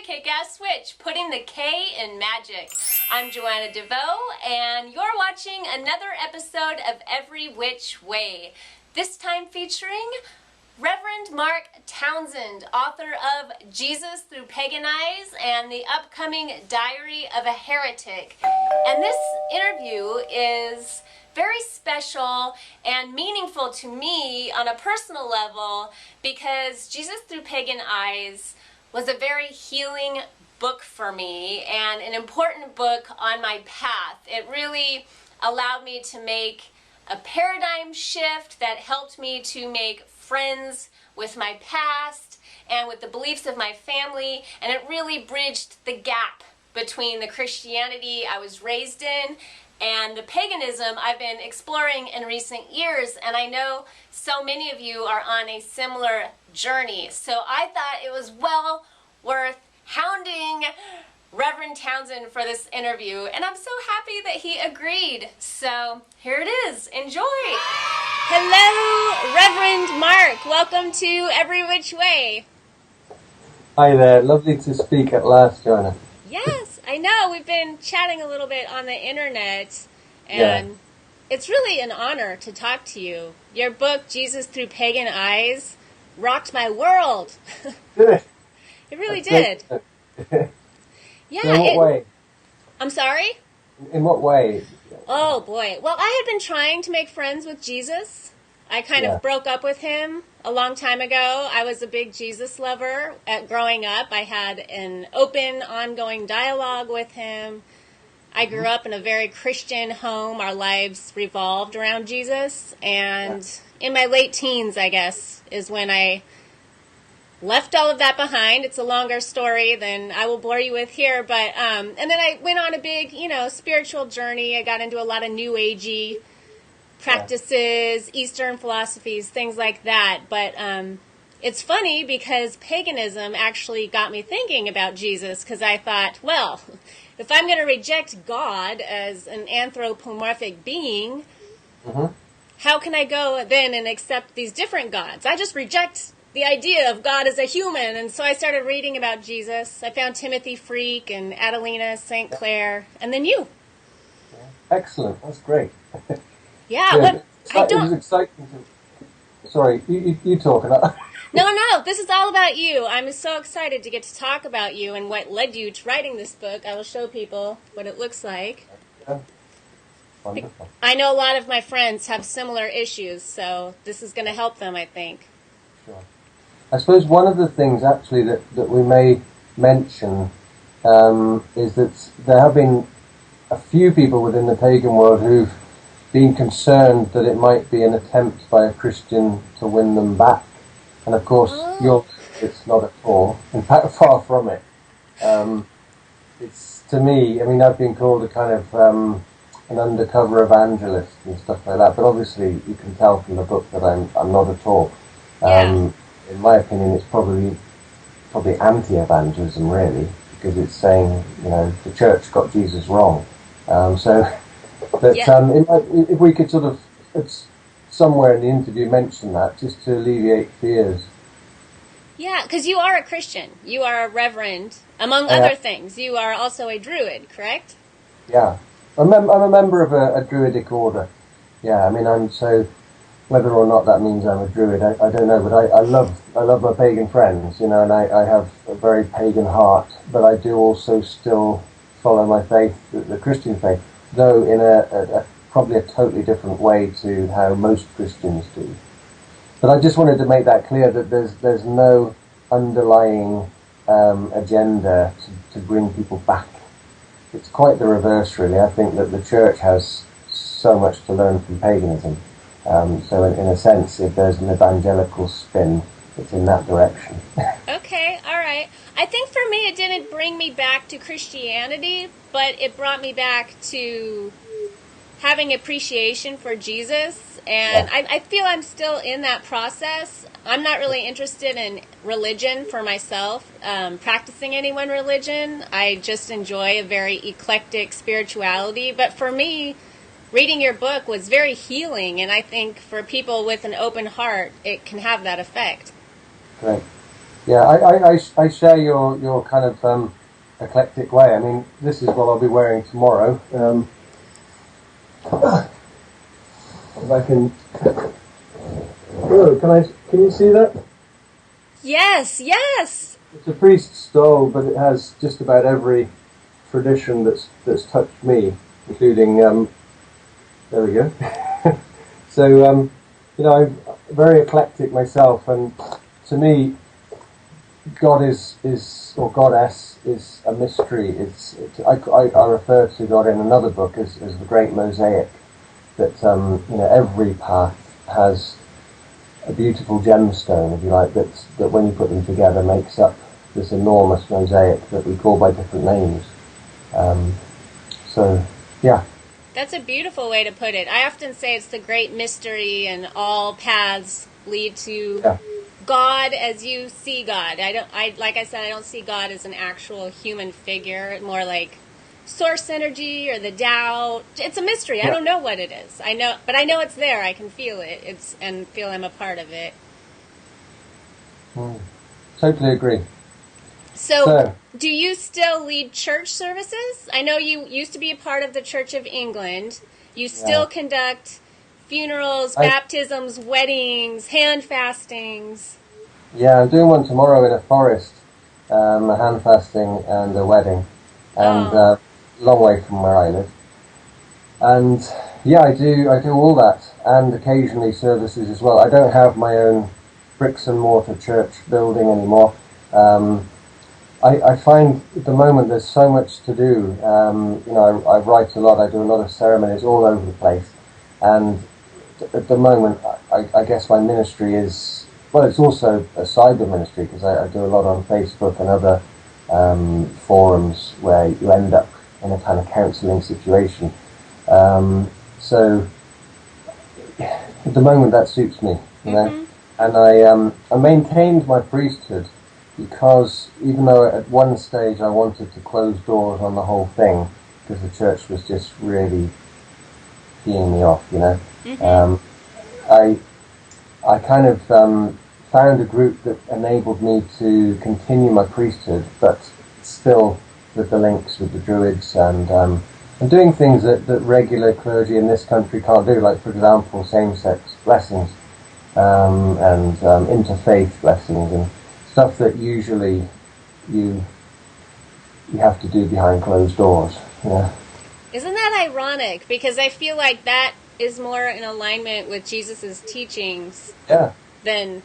kick-ass switch, putting the K in magic. I'm Joanna DeVoe, and you're watching another episode of Every Which Way. This time featuring Reverend Mark Townsend, author of Jesus Through Pagan Eyes and the upcoming Diary of a Heretic. And this interview is very special and meaningful to me on a personal level because Jesus Through Pagan Eyes was a very healing book for me and an important book on my path. It really allowed me to make a paradigm shift that helped me to make friends with my past and with the beliefs of my family, and it really bridged the gap between the Christianity I was raised in and the paganism I've been exploring in recent years, and I know so many of you are on a similar journey. So I thought it was well worth hounding Reverend Townsend for this interview, and I'm so happy that he agreed. So here it is. Enjoy. Hello, Reverend Mark. Welcome to Every Which Way. Hi there. Lovely to speak at last, Joanna. Yes, I know. We've been chatting a little bit on the internet, and it's really an honor to talk to you. Your book, Jesus Through Pagan Eyes, rocked my world. Did it? It really did. Yeah. In what way? I'm sorry? In what way? Oh, boy. Well, I had been trying to make friends with Jesus. I kind of broke up with him a long time ago. I was a big Jesus lover. Growing up, I had an open, ongoing dialogue with him. I grew up in a very Christian home. Our lives revolved around Jesus. And in my late teens, I guess, is when I left all of that behind. It's a longer story than I will bore you with here. But and then I went on a big, spiritual journey. I got into a lot of New Agey practices, Eastern philosophies, things like that. But it's funny because paganism actually got me thinking about Jesus, because I thought, well, if I'm going to reject God as an anthropomorphic being, how can I go then and accept these different gods? I just reject the idea of God as a human. And so I started reading about Jesus. I found Timothy Freak and Adelina St. Clair, and then you. Excellent. That's great. Yeah, but I don't... It was exciting to... Sorry, you talk. No, this is all about you. I'm so excited to get to talk about you and what led you to writing this book. I will show people what it looks like. Yeah. Wonderful. I know a lot of my friends have similar issues, so this is going to help them, I think. Sure. I suppose one of the things, actually, that we may mention is that there have been a few people within the pagan world who've been concerned that it might be an attempt by a Christian to win them back. And of course, it's not at all. In fact, far from it. It's, to me, I've been called a kind of an undercover evangelist and stuff like that, but obviously you can tell from the book that I'm not at all. In my opinion, it's probably anti-evangelism, really, because it's saying, the church got Jesus wrong. If we could sort of, somewhere in the interview, mention that, just to alleviate fears. Yeah, because you are a Christian. You are a reverend, among other things. You are also a Druid, correct? Yeah. I'm a member of a Druidic order. Yeah, whether or not that means I'm a Druid, I don't know, but I love my pagan friends, and I have a very pagan heart, but I do also still follow my faith, the Christian faith, though in a probably a totally different way to how most Christians do. But I just wanted to make that clear, that there's no underlying agenda to bring people back. It's quite the reverse, really. I think that the church has so much to learn from paganism. So in a sense, if there's an evangelical spin, it's in that direction. Okay, all right. I think for me it didn't bring me back to Christianity, but it brought me back to having appreciation for Jesus. And I feel I'm still in that process. I'm not really interested in religion for myself, practicing any one religion. I just enjoy a very eclectic spirituality. But for me, reading your book was very healing, and I think for people with an open heart, it can have that effect. Great. Yeah, I share your kind of eclectic way. I mean, this is what I'll be wearing tomorrow. If I can... Oh, can you see that? Yes, yes! It's a priest's stole, but it has just about every tradition that's touched me, including, there we go. So, you know, I'm very eclectic myself, and to me, God is or goddess is a mystery. I refer to God in another book as the great mosaic, that you know, every path has a beautiful gemstone, if you like, that when you put them together makes up this enormous mosaic that we call by different names. So, yeah. That's a beautiful way to put it. I often say it's the great mystery, and all paths lead to God as you see God. Like I said, I don't see God as an actual human figure, more like source energy or the Tao. It's a mystery. I don't know what it is. But I know it's there. I can feel it. And feel I'm a part of it. Totally agree. So, do you still lead church services? I know you used to be a part of the Church of England. You still conduct funerals, baptisms, weddings, hand fastings. Yeah, I'm doing one tomorrow in a forest, a hand fasting and a wedding, and long way from where I live. And yeah, I do all that, and occasionally services as well. I don't have my own bricks and mortar church building anymore. I find at the moment there's so much to do. You know, I write a lot, I do a lot of ceremonies all over the place, and at the moment I guess my ministry is, well, it's also a cyber ministry, because I do a lot on Facebook and other forums where you end up in a kind of counselling situation. So at the moment that suits me, you know. And I maintained my priesthood, because even though at one stage I wanted to close doors on the whole thing, because the church was just really peeing me off, you know, I kind of found a group that enabled me to continue my priesthood, but still with the links with the Druids and doing things that regular clergy in this country can't do, like, for example, same-sex blessings and interfaith blessings and stuff that usually you have to do behind closed doors. Yeah. Isn't that ironic? Because I feel like that is more in alignment with Jesus' teachings than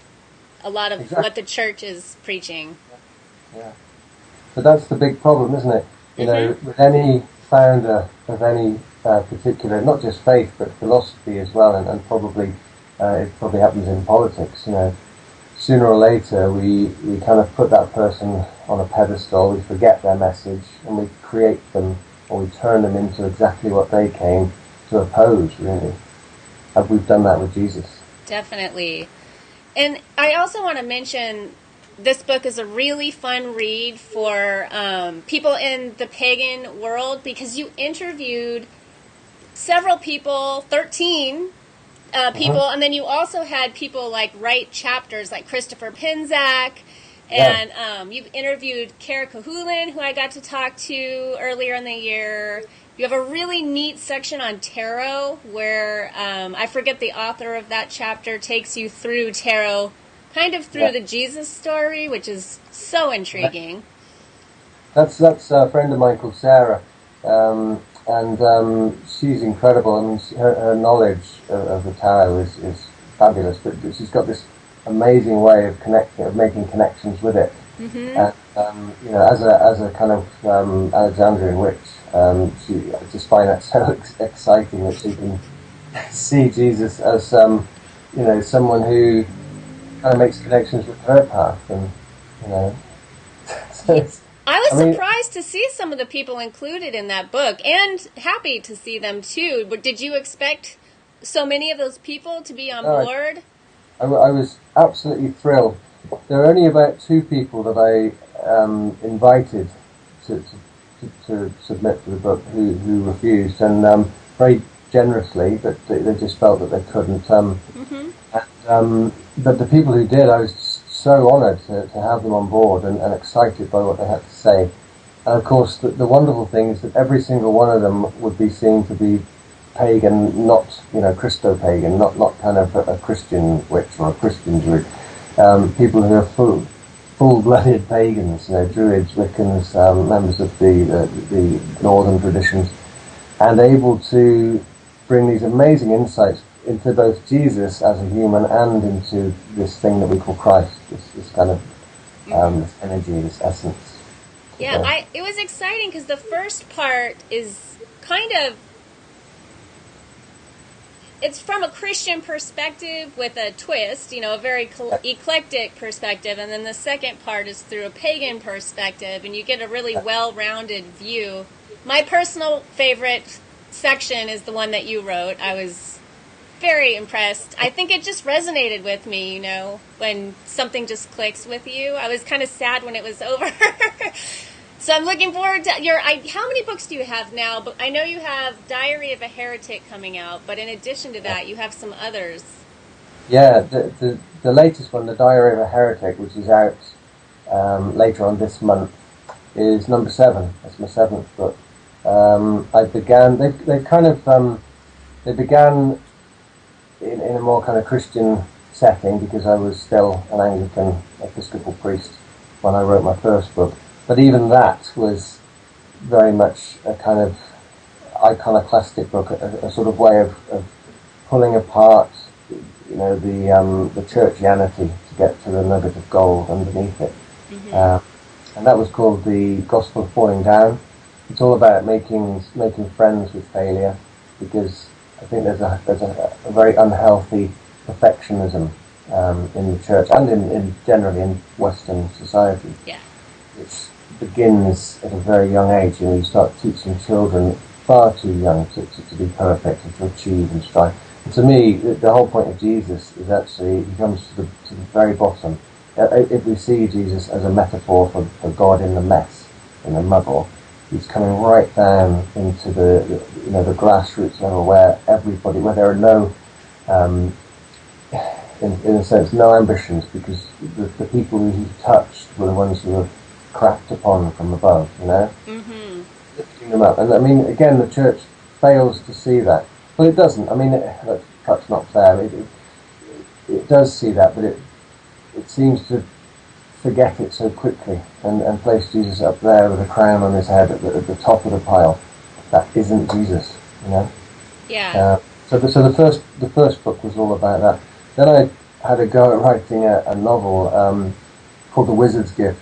a lot of what the church is preaching. Yeah. But that's the big problem, isn't it? You know, with any founder of any particular, not just faith, but philosophy as well, and probably it probably happens in politics, you know, sooner or later we kind of put that person on a pedestal, we forget their message, and we create them, or we turn them into exactly what they came to oppose, really. And we've done that with Jesus. Definitely. And I also want to mention this book is a really fun read for people in the pagan world, because you interviewed several people, 13 people, and then you also had people like write chapters, like Christopher Pinzak, and you've interviewed Kara Kahulin, who I got to talk to earlier in the year. You have a really neat section on tarot where, I forget the author of that chapter, takes you through tarot, kind of through the Jesus story, which is so intriguing. That's a friend of mine called Sarah, and she's incredible. I mean, her knowledge of the tarot is fabulous, but she's got this amazing way of making connections with it. And you know, as a kind of Alexandrian witch, I just find that so exciting that she can see Jesus as you know, someone who kind of makes connections with her path, and you know. So I was surprised to see some of the people included in that book, and happy to see them too. But did you expect so many of those people to be on board? I was absolutely thrilled. There were only about 2 people that I invited to submit for the book who refused, and very generously, but they just felt that they couldn't. But the people who did, I was so honoured to have them on board and excited by what they had to say. And of course, the wonderful thing is that every single one of them would be seen to be pagan, not, Christo-pagan, not kind of a Christian witch or a Christian druid. People who are full-blooded pagans, Druids, Wiccans, members of the northern traditions, and able to bring these amazing insights into both Jesus as a human and into this thing that we call Christ, this kind of this energy, this essence. Yeah, it was exciting because the first part is kind of, it's from a Christian perspective with a twist, a very eclectic perspective, and then the second part is through a pagan perspective, and you get a really well-rounded view. My personal favorite section is the one that you wrote. I was very impressed. I think it just resonated with me, when something just clicks with you. I was kind of sad when it was over. So I'm looking forward to how many books do you have now? But I know you have Diary of a Heretic coming out, but in addition to that, you have some others. Yeah, the latest one, the Diary of a Heretic, which is out later on this month, is number 7. That's my 7th book. They began in a more kind of Christian setting because I was still an Anglican Episcopal priest when I wrote my first book. But even that was very much a kind of iconoclastic book, a sort of way of pulling apart, the churchianity to get to the nugget of gold underneath it. Mm-hmm. And that was called the Gospel of Falling Down. It's all about making friends with failure, because I think there's a very unhealthy perfectionism in the church and in generally in Western society. Yeah. It begins at a very young age. You start teaching children far too young to be perfect and to achieve and strive. And to me, the whole point of Jesus is actually he comes to the very bottom. If we see Jesus as a metaphor for God in the mess, in the muddle, he's coming right down into the grassroots level where everybody, where there are no, in a sense, no ambitions, because the people who he touched were the ones who were cracked upon from above, Mm-hmm. lifting them up. And I mean, again, the church fails to see that. Well, it doesn't. I mean, that's perhaps not fair. It does see that, but it seems to forget it so quickly and place Jesus up there with a crown on his head at the top of the pile. That isn't Jesus, Yeah. So the first book was all about that. Then I had a go at writing a novel called The Wizard's Gift,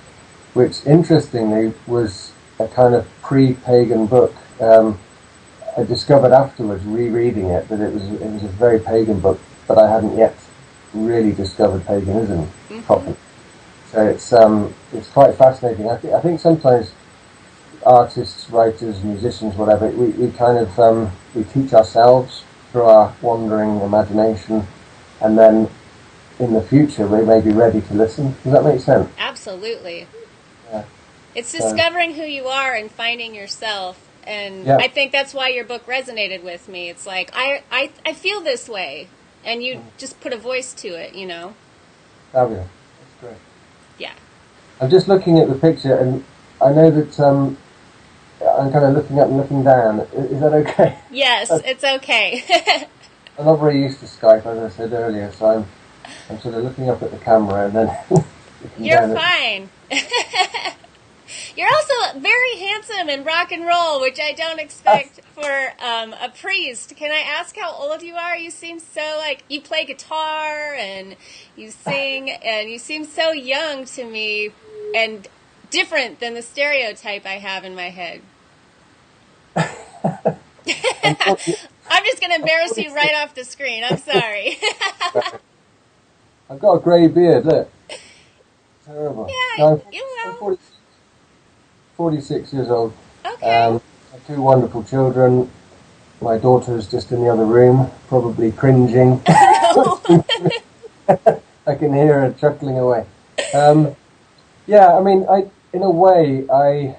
which interestingly was a kind of pre-pagan book. I discovered afterwards, rereading it, that it was a very pagan book, but I hadn't yet really discovered paganism properly. So it's quite fascinating. I think sometimes artists, writers, musicians, whatever, we kind of we teach ourselves through our wandering imagination, and then in the future we may be ready to listen. Does that make sense? Absolutely. Yeah. It's discovering who you are and finding yourself. And I think that's why your book resonated with me. It's like, I feel this way. And you just put a voice to it, Fabulous. That's great. Yeah. I'm just looking at the picture, and I know that I'm kind of looking up and looking down. Is that okay? Yes, it's okay. I'm not very used to Skype, as I said earlier, so I'm sort of looking up at the camera and then... You're fine. You're also very handsome in rock and roll, which I don't expect for a priest. Can I ask how old you are? You seem so you play guitar and you sing, and you seem so young to me and different than the stereotype I have in my head. I'm just going to embarrass you right off the screen. I'm sorry. I've got a grey beard, look. Terrible. Yeah, I'm 46 years old. Okay. I have 2 wonderful children. My daughter is just in the other room, probably cringing. I can hear her chuckling away. Yeah, I mean, in a way, I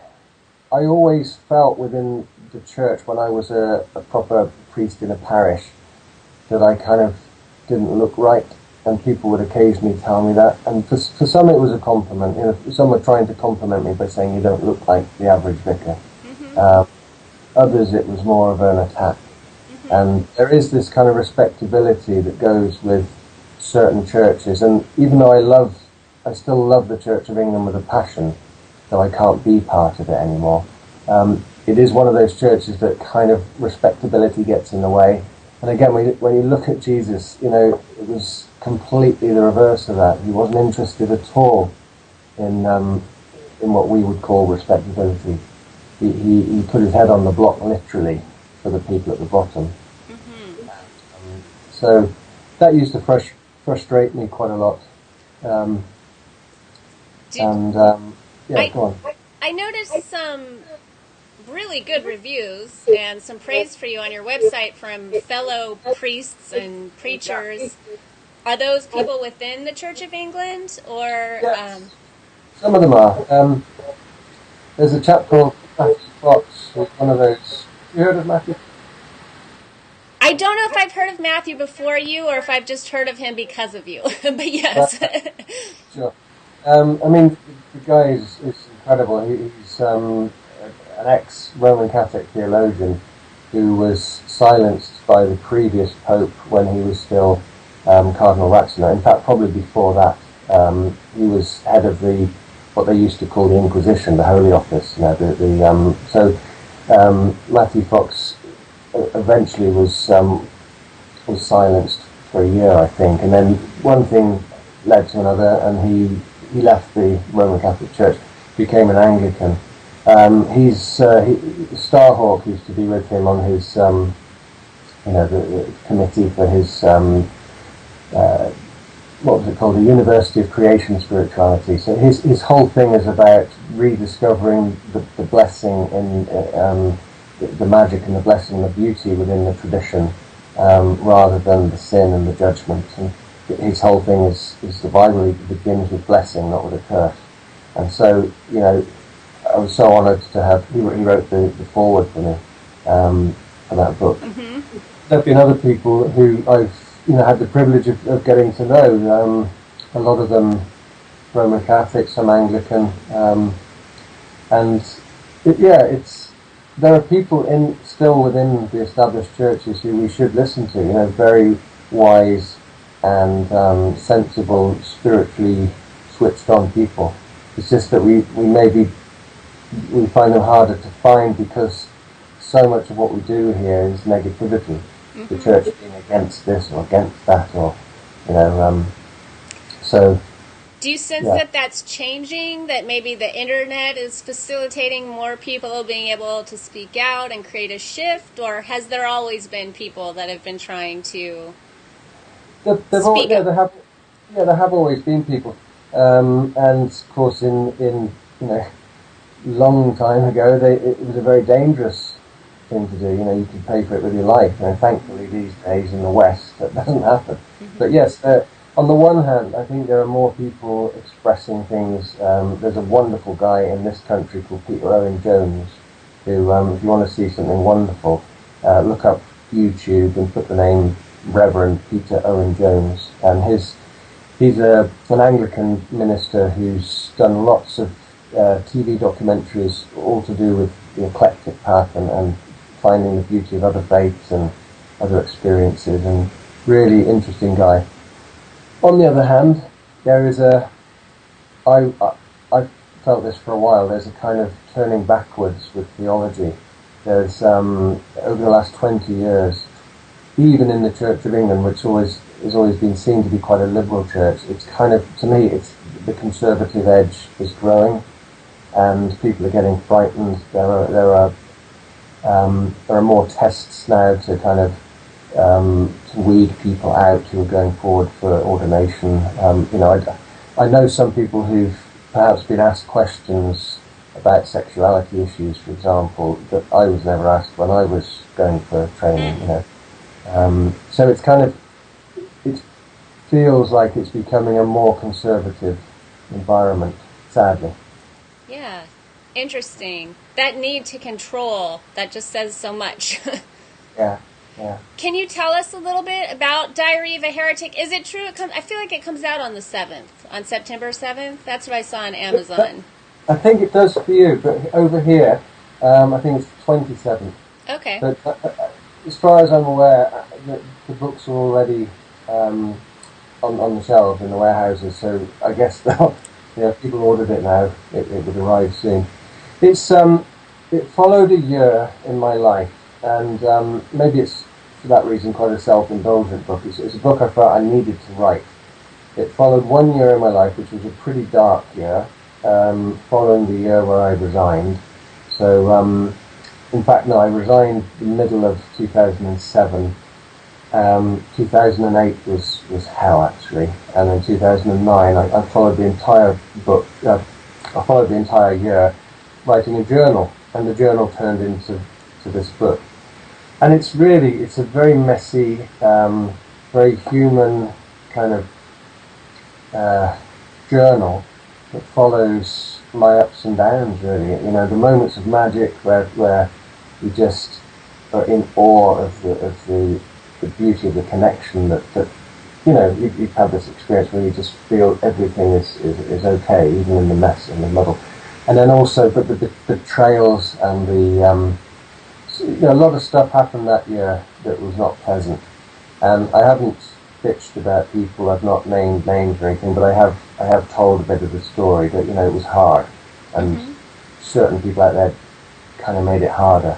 always felt within the church when I was a proper priest in a parish that I kind of didn't look right. and people would occasionally tell me that. And for some, it was a compliment. You know, some were trying to compliment me by saying you don't look like the average vicar. Others, it was more of an attack. And there is this kind of respectability that goes with certain churches. And even though I still love the Church of England with a passion, though I can't be part of it anymore. It is one of those churches that kind of respectability gets in the way. And again, when you look at Jesus, you know, it was completely the reverse of that. He wasn't interested at all in what we would call respectability. He put his head on the block literally for the people at the bottom. So that used to frustrate me quite a lot. Go on. I noticed some really good reviews and some praise for you on your website from fellow priests and preachers. Are those people within the Church of England, or? Yes. Some of them are. There's a chap called Matthew Fox, who's one of those. You heard of Matthew? I don't know if I've heard of Matthew before you, or if I've just heard of him because of you. But yes. Sure. I mean, the guy is incredible. He's an ex-Roman Catholic theologian who was silenced by the previous pope when he was still Cardinal Ratzinger. In fact, probably before that, he was head of what they used to call the Inquisition, the Holy Office. You know, Matthew Fox eventually was silenced for a year, I think, and then one thing led to another, and he left the Roman Catholic Church, became an Anglican. Starhawk used to be with him on his, the committee for his, what was it called, the University of Creation Spirituality. So his whole thing is about rediscovering the blessing in the magic and the blessing and the beauty within the tradition, rather than the sin and the judgment. And his whole thing is the Bible begins with blessing, not with a curse. And so, you know, I was so honoured to have, he wrote the foreword for me for that book. There have been other people who I've, you know, had the privilege of getting to know. A lot of them Roman Catholic, some Anglican, there are people still within the established churches who we should listen to. You know, very wise and sensible, spiritually switched on people. It's just that we find them harder to find because so much of what we do here is negativity. The church being against this or against that, or you know. So. Do you sense that that's changing? That maybe the internet is facilitating more people being able to speak out and create a shift, or has there always been people that have been trying to? There have always been people, and of course, in you know, long time ago, it was a very dangerous thing to do. You know, you could pay for it with your life, and thankfully these days in the West that doesn't happen. But yes, on the one hand, I think there are more people expressing things. There's a wonderful guy in this country called Peter Owen Jones, who, if you want to see something wonderful, look up YouTube and put the name Reverend Peter Owen Jones. And he's an Anglican minister who's done lots of TV documentaries, all to do with the eclectic path and finding the beauty of other faiths and other experiences, and really interesting guy. On the other hand, there is I've felt this for a while, there's a kind of turning backwards with theology. There's, over the last 20 years, even in the Church of England, which has always been seen to be quite a liberal church, it's kind of, to me, it's the conservative edge is growing, and people are getting frightened. There are more tests now to kind of to weed people out who are going forward for ordination. You know, I know some people who've perhaps been asked questions about sexuality issues, for example, that I was never asked when I was going for training. You know, so it's kind of, it feels like it's becoming a more conservative environment, sadly. Yeah, interesting. That need to control, that just says so much. Yeah. Yeah. Can you tell us a little bit about Diary of a Heretic? Is it true? I feel like it comes out on the 7th, on September 7th. That's what I saw on Amazon. I think it does for you, but over here, I think it's 27th. Okay. But as far as I'm aware, the books are already on the shelves in the warehouses, so I guess they'll, people ordered it now. It would arrive soon. It's it followed a year in my life, and maybe it's for that reason quite a self-indulgent book. It's a book I felt I needed to write. It followed 1 year in my life, which was a pretty dark year, following the year where I resigned. So, in fact, no, I resigned the middle of 2007. 2008 was hell, actually, and in 2009 I followed the entire book. I followed the entire year writing a journal, and the journal turned into this book. And it's a very messy, very human kind of journal that follows my ups and downs, really. The moments of magic where you just are in awe of the beauty of the connection that you've had this experience where you just feel everything is okay, even in the mess and the muddle. And then also, but the betrayals and a lot of stuff happened that year that was not pleasant. And I haven't bitched about people, I've not named names or anything, but I have told a bit of the story that, it was hard. And certain people out there kind of made it harder.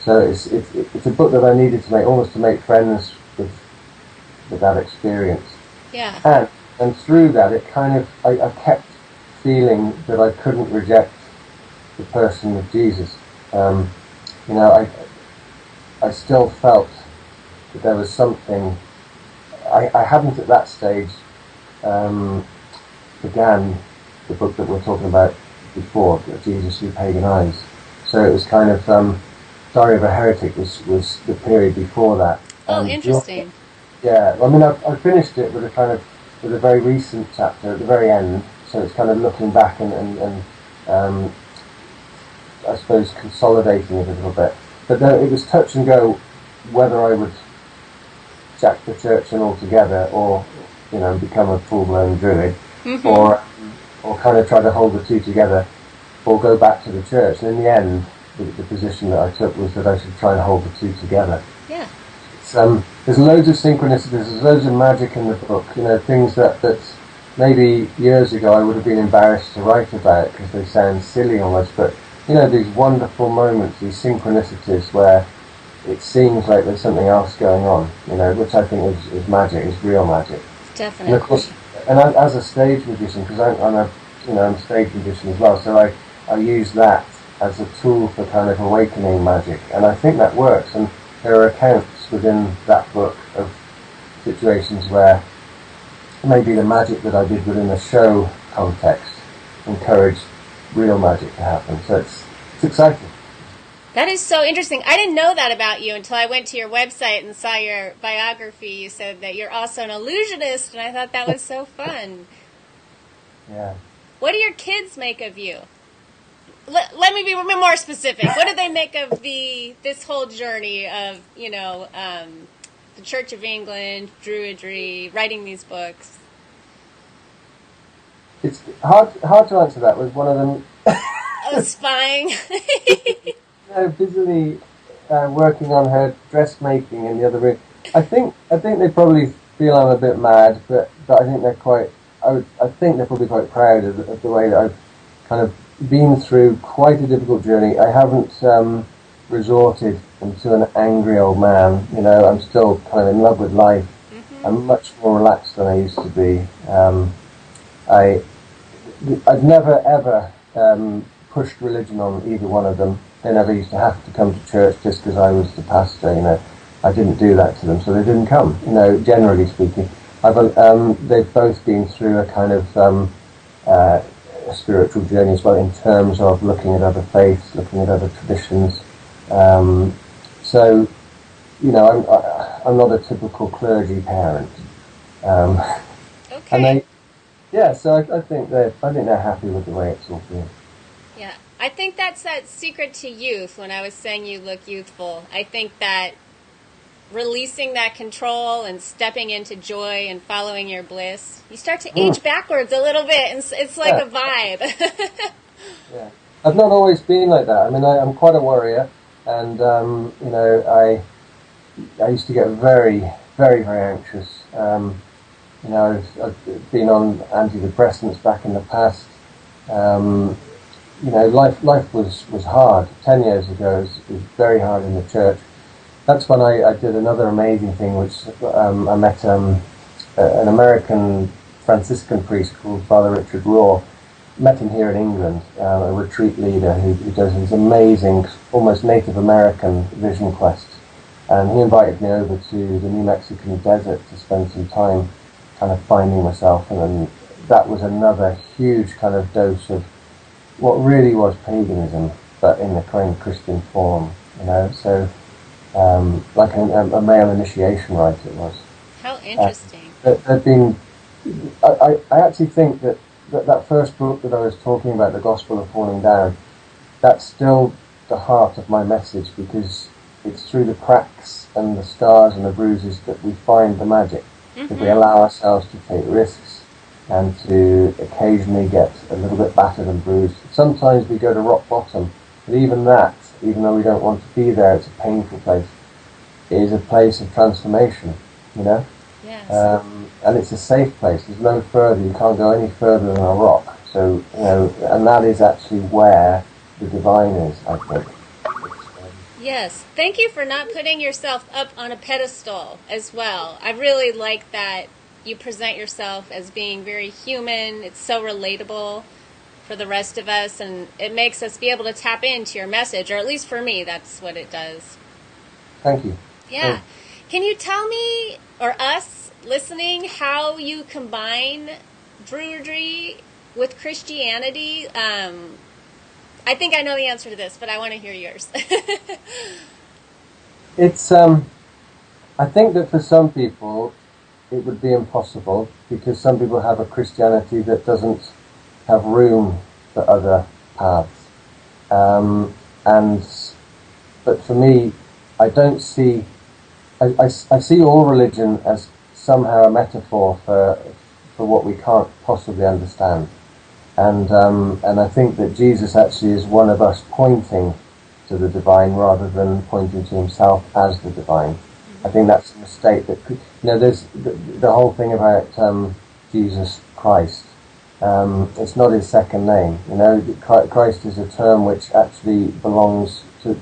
So it's a book that I needed to make, almost to make friends with that experience. Yeah. And through that, it kind of, I kept feeling that I couldn't reject the person of Jesus. I still felt that there was something. I hadn't at that stage began the book that we're talking about before, Jesus Through Pagan Eyes. So it was kind of Diary of a Heretic was the period before that. Oh, interesting. Yeah, I mean, I finished it with a very recent chapter at the very end. So it's kind of looking back and I suppose consolidating it a little bit. But it was touch and go whether I would jack the church in altogether, or become a full-blown Druid, or kind of try to hold the two together, or go back to the church. And in the end, the position that I took was that I should try and hold the two together. Yeah. There's loads of synchronicities, there's loads of magic in the book, things that maybe years ago I would have been embarrassed to write about because they sound silly almost, but these wonderful moments, these synchronicities where it seems like there's something else going on, which I think is magic, is real magic. Definitely. And of course, as a stage magician, because I'm a stage magician as well, so I use that as a tool for kind of awakening magic, and I think that works. And there are accounts within that book of situations where maybe the magic that I did within a show context encouraged real magic to happen. So it's exciting. That is so interesting. I didn't know that about you until I went to your website and saw your biography. You said that you're also an illusionist, and I thought that was so fun. Yeah. What do your kids make of you? Let me be more specific. What do they make of this whole journey of, the Church of England, Druidry, writing these books? It's hard to answer that with one of them. Spying. Busily working on her dressmaking in the other room. I think they probably feel I'm a bit mad, but I think they're quite. I think they're probably quite proud of the way that I've kind of been through quite a difficult journey. I haven't resorted into an angry old man. I'm still kind of in love with life. I'm much more relaxed than I used to be. I've never ever pushed religion on either one of them. They never used to have to come to church just because I was the pastor. I didn't do that to them, so they didn't come. Generally speaking, they've both been through a kind of a spiritual journey as well, in terms of looking at other faiths, looking at other traditions. So, I'm not a typical clergy parent. Okay. And so I think they're happy with the way it's all been. Yeah, I think that's that secret to youth. When I was saying you look youthful, I think that releasing that control and stepping into joy and following your bliss, you start to age backwards a little bit, and it's like a vibe. Yeah, I've not always been like that. I mean, I'm quite a worrier, and you know, I used to get very, very, very anxious. You know, I've been on antidepressants back in the past. You know, life was hard. 10 years ago, it was very hard in the church. That's when I did another amazing thing, which I met an American Franciscan priest called Father Richard Raw. Met him here in England, a retreat leader who does these amazing, almost Native American vision quests. And he invited me over to the New Mexican desert to spend some time kind of finding myself. And then that was another huge kind of dose of what really was paganism, but in a kind of Christian form, you know. So, like a male initiation rite it was. How interesting. There'd been, I actually think that first book that I was talking about, The Gospel of Falling Down, that's still the heart of my message, because it's through the cracks and the scars and the bruises that we find the magic. If we allow ourselves to take risks and to occasionally get a little bit battered and bruised. Sometimes we go to rock bottom, but even that, even though we don't want to be there, it's a painful place. It is a place of transformation, you know? Yes. And it's a safe place. There's no further, you can't go any further than a rock. So, you know, and that is actually where the divine is, I think. Yes. Thank you for not putting yourself up on a pedestal as well. I really like that you present yourself as being very human. It's so relatable for the rest of us, and it makes us be able to tap into your message, or at least for me, that's what it does. Thank you. Yeah. Can you tell me, or us listening, how you combine Druidry with Christianity? I think I know the answer to this, but I want to hear yours. It's, I think that for some people it would be impossible, because some people have a Christianity that doesn't have room for other paths. But for me, I don't see, I see all religion as somehow a metaphor for what we can't possibly understand. And I think that Jesus actually is one of us pointing to the divine rather than pointing to himself as the divine. I think that's a mistake. That could, you know, there's the whole thing about Jesus Christ. It's not his second name. You know, Christ is a term which actually belongs to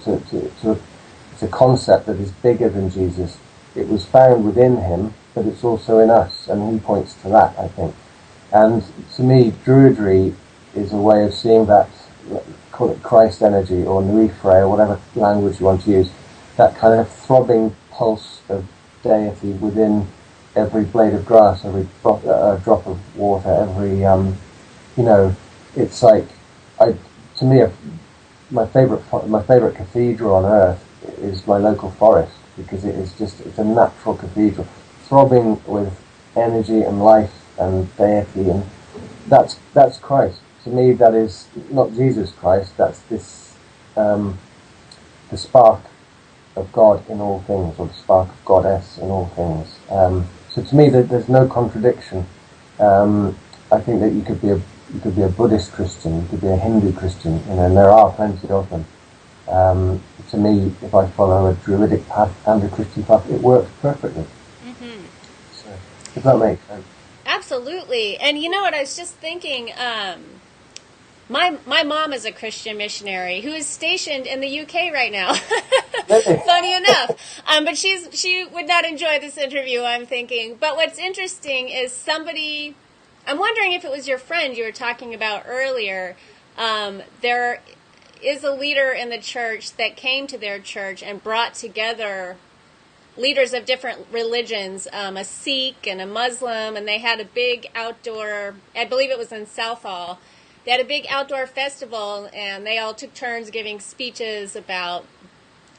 it's a concept that is bigger than Jesus. It was found within him, but it's also in us, and he points to that, I think. And to me, Druidry is a way of seeing that, call it Christ energy or Nuifre or whatever language you want to use, that kind of throbbing pulse of deity within every blade of grass, every drop of water, every, you know, it's like, to me, my favorite cathedral on earth is my local forest, because it's a natural cathedral, throbbing with energy and life and deity, and that's Christ. To me, that is not Jesus Christ. That's this the spark of God in all things, or the spark of Goddess in all things. So to me, there's no contradiction. I think that you could be a Buddhist Christian, you could be a Hindu Christian, you know, and there are plenty of them. To me, if I follow a Druidic path and a Christian path, it works perfectly. So, if that makes sense. Absolutely. And you know what, I was just thinking, my mom is a Christian missionary who is stationed in the UK right now. Funny enough. But she would not enjoy this interview, I'm thinking. But what's interesting is I'm wondering if it was your friend you were talking about earlier. There is a leader in the church that came to their church and brought together leaders of different religions, a Sikh and a Muslim, and they had a big outdoor, I believe it was in Southall, they had a big outdoor festival, and they all took turns giving speeches about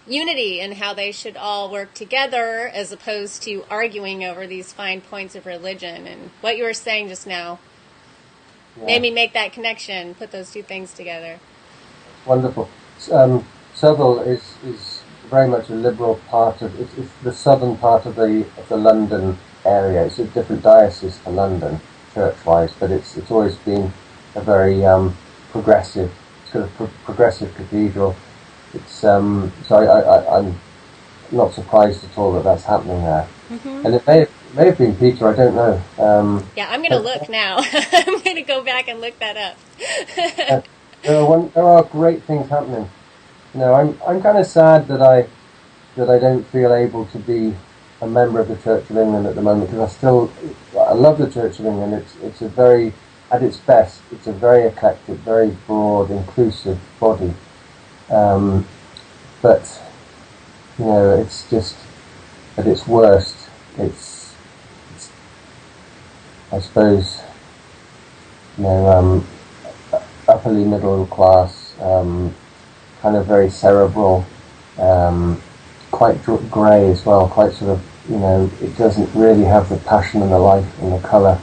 unity and how they should all work together as opposed to arguing over these fine points of religion. And what you were saying just now made me make that connection, put those two things together. Wonderful. Southall is very much a liberal part of it's the southern part of the London area. It's a different diocese to London, church-wise, but it's always been a very progressive sort of progressive cathedral. It's so I'm not surprised at all that that's happening there. And it may have been Peter. I don't know. Yeah, I'm going to look now. I'm going to go back and look that up. There are great things happening. You know, I'm kind of sad that I don't feel able to be a member of the Church of England at the moment, because I love the Church of England. It's a very, at its best, it's a very eclectic, very broad, inclusive body. But you know, it's just at its worst, it's I suppose, you know, upperly middle class, kind of very cerebral, quite grey as well, quite sort of, you know, it doesn't really have the passion and the life and the colour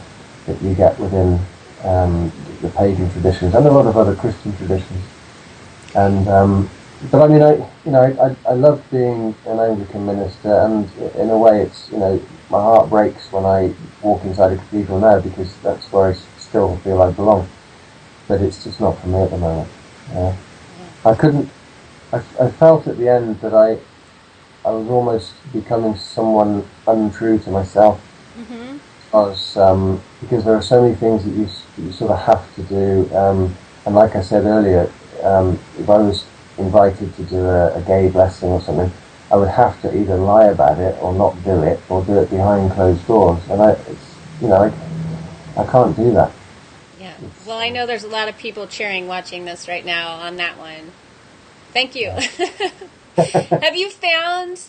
that you get within the pagan traditions and a lot of other Christian traditions. And but I mean, I love being an Anglican minister, and in a way, it's, you know, my heart breaks when I walk inside a cathedral now, because that's where I still feel I belong. But it's just not for me at the moment. I couldn't. I felt at the end that I was almost becoming someone untrue to myself. Because there are so many things that you sort of have to do. And like I said earlier, if I was invited to do a gay blessing or something, I would have to either lie about it or not do it, or do it behind closed doors. And I can't do that. Yeah. Well, I know there's a lot of people cheering watching this right now on that one. Thank you. Have you found,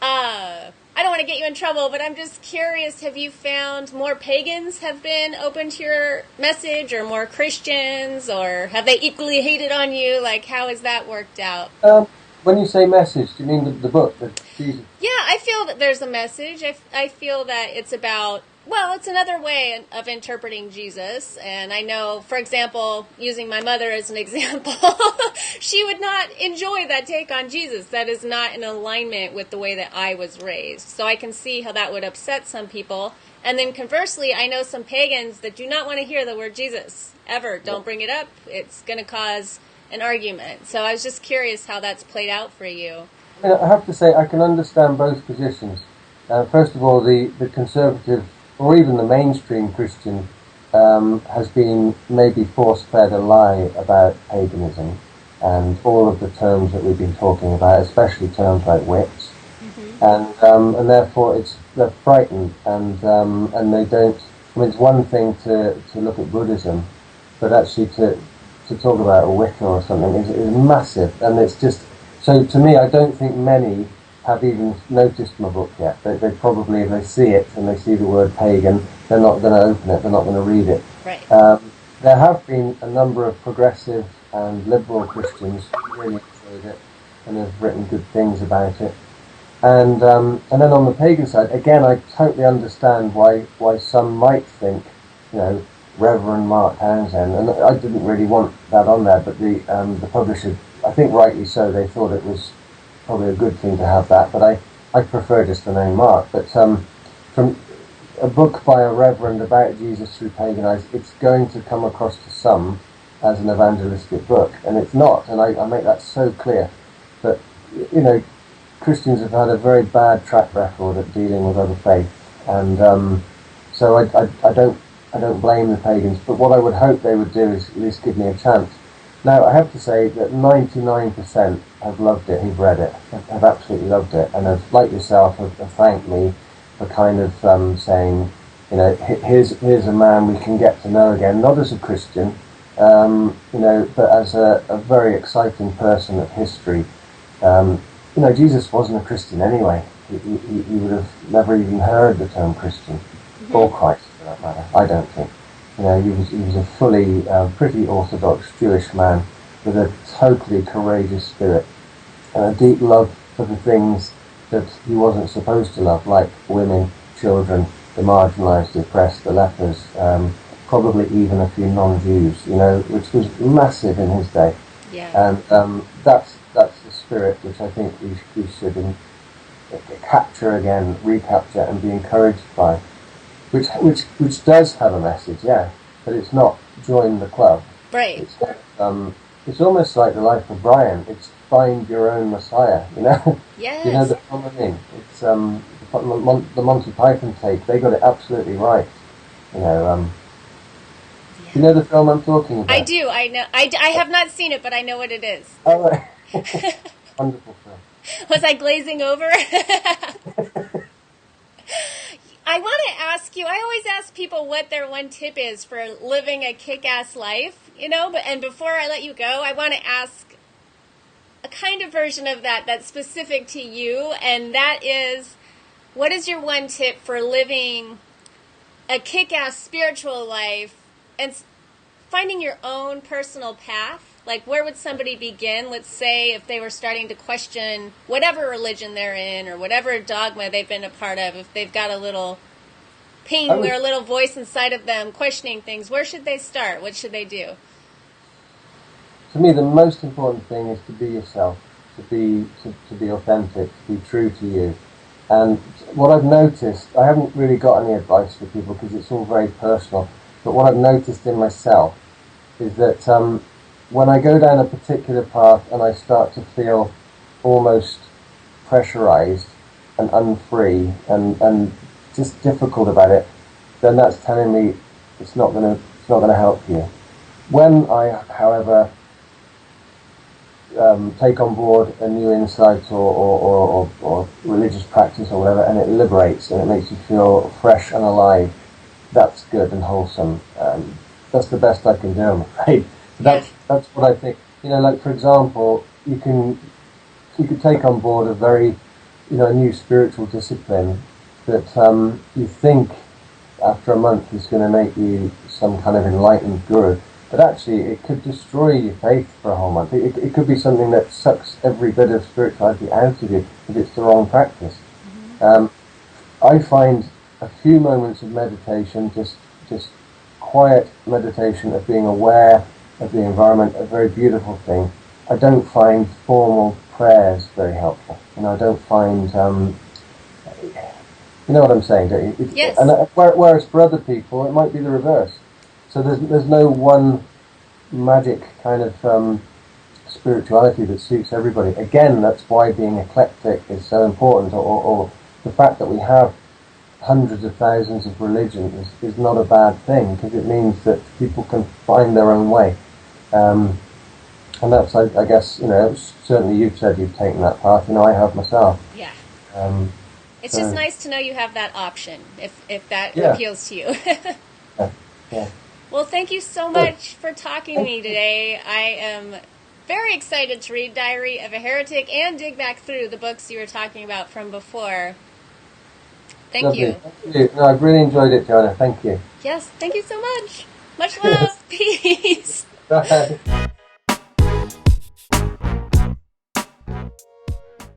I don't want to get you in trouble, but I'm just curious, have you found more pagans have been open to your message, or more Christians, or have they equally hated on you? Like, how has that worked out? When you say message, do you mean the book, the Jesus? Yeah, I feel that there's a message. I feel that it's about, well, it's another way of interpreting Jesus. And I know, for example, using my mother as an example, she would not enjoy that take on Jesus. That is not in alignment with the way that I was raised. So I can see how that would upset some people. And then conversely, I know some pagans that do not want to hear the word Jesus ever. Don't bring it up. It's going to cause an argument. So I was just curious how that's played out for you. I have to say, I can understand both positions. First of all, the conservative, or even the mainstream Christian, has been maybe force-fed a lie about paganism and all of the terms that we've been talking about, especially terms like witch, and therefore they're frightened, and they don't. I mean, it's one thing to look at Buddhism, but actually to talk about a Wicca or something is massive, and it's just, so to me, I don't think many have even noticed my book yet. They probably, if they see it and they see the word pagan, they're not going to open it, they're not going to read it. Right. There have been a number of progressive and liberal Christians who really enjoyed it and have written good things about it. And then on the pagan side, again, I totally understand why some might think, you know, Reverend Mark Townsend, and I didn't really want that on there, but the publisher, I think rightly so, they thought it was probably a good thing to have that, but I prefer just the name Mark. But from a book by a reverend about Jesus through pagan eyes, it's going to come across to some as an evangelistic book, and it's not, and I make that so clear. But, you know, Christians have had a very bad track record at dealing with other faiths, and so I don't blame the pagans, but what I would hope they would do is at least give me a chance. Now, I have to say that 99% have loved it, who've read it, have absolutely loved it, and have, like yourself, have thanked me for kind of saying, you know, here's a man we can get to know again, not as a Christian, you know, but as a very exciting person of history. You know, Jesus wasn't a Christian anyway. He would have never even heard the term Christian, or Christ for that matter, I don't think. You know, he was a fully, pretty orthodox Jewish man with a totally courageous spirit and a deep love for the things that he wasn't supposed to love, like women, children, the marginalised, the oppressed, the lepers, probably even a few non-Jews, you know, which was massive in his day. Yeah. And that's the spirit, which I think we should capture again, recapture, and be encouraged by, which does have a message, yeah, but it's not join the club. Right. It's almost like the life of Brian. It's find your own Messiah, you know. Yes. You know the thing. It's the Monty Python take. They got it absolutely right. You know. You know the film I'm talking about? I do. I know. I have not seen it, but I know what it is. Oh, right. Wonderful film. Was I glazing over? I want to ask you, I always ask people what their one tip is for living a kick-ass life, you know, and before I let you go, I want to ask a kind of version of that that's specific to you, and that is, what is your one tip for living a kick-ass spiritual life and finding your own personal path? Like, where would somebody begin? Let's say if they were starting to question whatever religion they're in or whatever dogma they've been a part of, if they've got a little ping or a little voice inside of them questioning things, where should they start? What should they do? To me, the most important thing is to be yourself, to be authentic, to be true to you. And what I've noticed, I haven't really got any advice for people because it's all very personal, but what I've noticed in myself is that when I go down a particular path and I start to feel almost pressurized and unfree and just difficult about it, then that's telling me it's not going to help you. When I, however, take on board a new insight or religious practice or whatever, and it liberates and it makes you feel fresh and alive, that's good and wholesome. That's the best I can do, I'm afraid. That's what I think. You know, like for example, you could take on board a very, a new spiritual discipline that you think after a month is going to make you some kind of enlightened guru, but actually it could destroy your faith for a whole month. It could be something that sucks every bit of spirituality out of you if it's the wrong practice. Mm-hmm. I find a few moments of meditation, just quiet meditation of being aware of the environment, a very beautiful thing. I don't find formal prayers very helpful. I don't find, you know what I'm saying, don't you? Yes. And whereas for other people, it might be the reverse. So there's no one magic kind of spirituality that suits everybody. Again, that's why being eclectic is so important, or the fact that we have hundreds of thousands of religions is not a bad thing, because it means that people can find their own way. And that's, I guess, certainly you've said you've taken that path, I have myself. Yeah. It's just nice to know you have that option, if that appeals to you. Yeah. Well, thank you so much for talking to me today. I am very excited to read Diary of a Heretic and dig back through the books you were talking about from before. Thank you. Thank you. No, I've really enjoyed it, Joanna. Thank you. Yes, thank you so much. Much love. Peace. Bye.